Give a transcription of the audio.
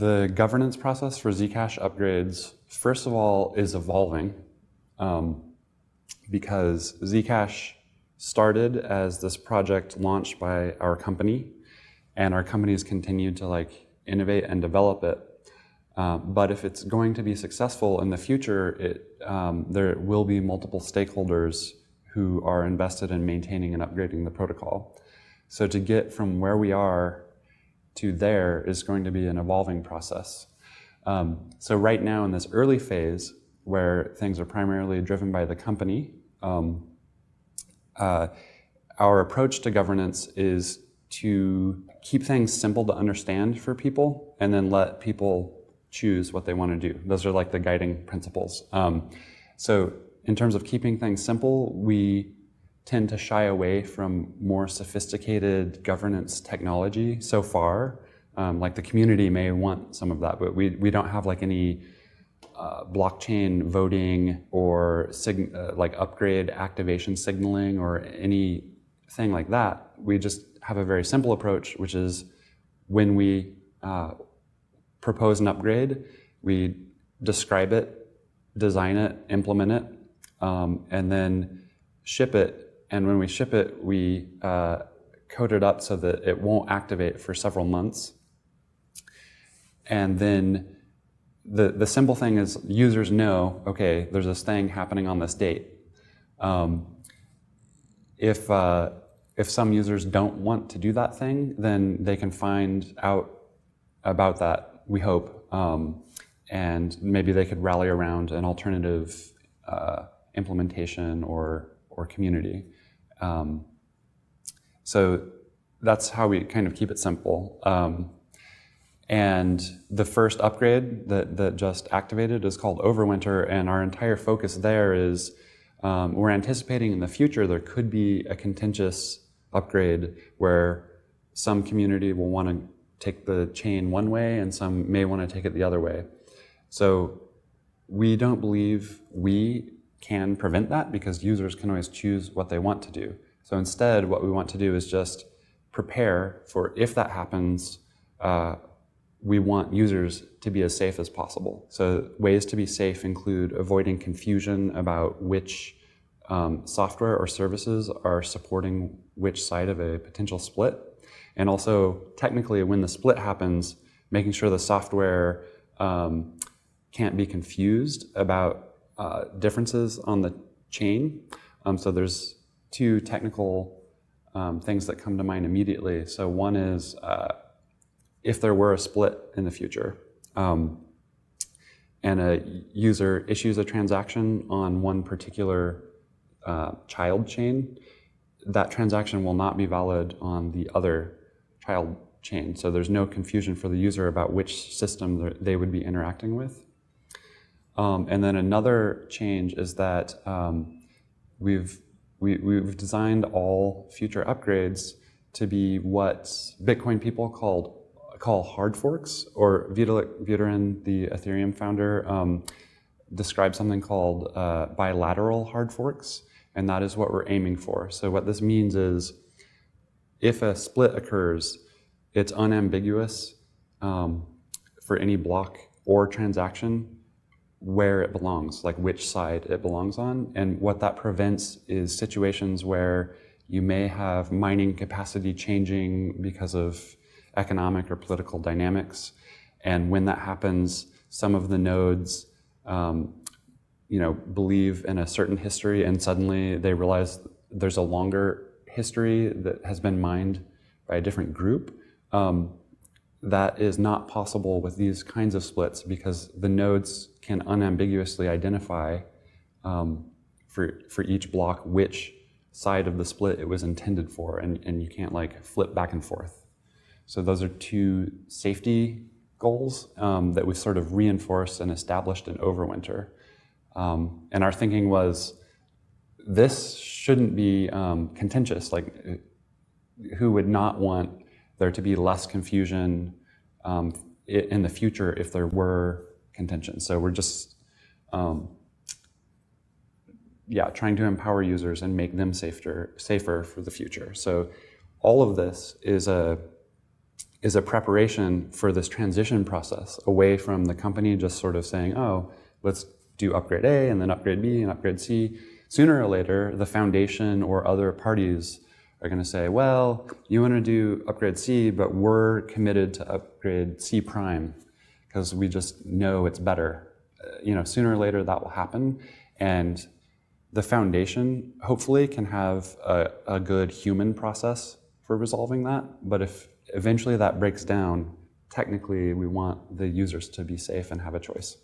The governance process for Zcash upgrades, first of all, is evolving because Zcash started as this project launched by our company, and our companies continued to innovate and develop it. But if it's going to be successful in the future, there will be multiple stakeholders who are invested in maintaining and upgrading the protocol. So to get from where we are to there is going to be an evolving process. So right now in this early phase, where things are primarily driven by the company, our approach to governance is to keep things simple to understand for people and then let people choose what they want to do. Those are the guiding principles. So in terms of keeping things simple, we tend to shy away from more sophisticated governance technology so far. The community may want some of that, but we don't have any blockchain voting or upgrade activation signaling or anything like that. We just have a very simple approach, which is when we propose an upgrade, we describe it, design it, implement it, and then ship it. And when we ship it, we code it up so that it won't activate for several months. And then the simple thing is users know, okay, there's this thing happening on this date. If some users don't want to do that thing, then they can find out about that, we hope, and maybe they could rally around an alternative implementation or community. So that's how we kind of keep it simple. And the first upgrade that just activated is called Overwinter, and our entire focus there is we're anticipating in the future there could be a contentious upgrade where some community will want to take the chain one way and some may want to take it the other way. So we don't believe we can prevent that because users can always choose what they want to do. So instead, what we want to do is just prepare for if that happens. We want users to be as safe as possible. So ways to be safe include avoiding confusion about which software or services are supporting which side of a potential split. And also, technically, when the split happens, making sure the software can't be confused about differences on the chain. So there's two technical things that come to mind immediately. So one is if there were a split in the future and a user issues a transaction on one particular child chain, that transaction will not be valid on the other child chain. So there's no confusion for the user about which system they would be interacting with. And then another change is that we've designed all future upgrades to be what Bitcoin people call hard forks, or Vitalik, the Ethereum founder, described something called bilateral hard forks, and that is what we're aiming for. So what this means is if a split occurs, it's unambiguous for any block or transaction where it belongs, like which side it belongs on. And what that prevents is situations where you may have mining capacity changing because of economic or political dynamics. And when that happens, some of the nodes believe in a certain history, and suddenly they realize there's a longer history that has been mined by a different group. That is not possible with these kinds of splits because the nodes can unambiguously identify for each block which side of the split it was intended for, and you can't flip back and forth. So those are two safety goals that we sort of reinforced and established in Overwinter. And our thinking was, this shouldn't be contentious. Who would not want there to be less confusion in the future if there were contention? So we're just trying to empower users and make them safer for the future. So all of this is a is a preparation for this transition process away from the company just sort of saying, oh, let's do upgrade A and then upgrade B and upgrade C. Sooner or later, the foundation or other parties are going to say, well, you want to do upgrade C, but we're committed to upgrade C prime because we just know it's better. Sooner or later that will happen. And the foundation, hopefully, can have a good human process for resolving that. But if eventually that breaks down, technically we want the users to be safe and have a choice.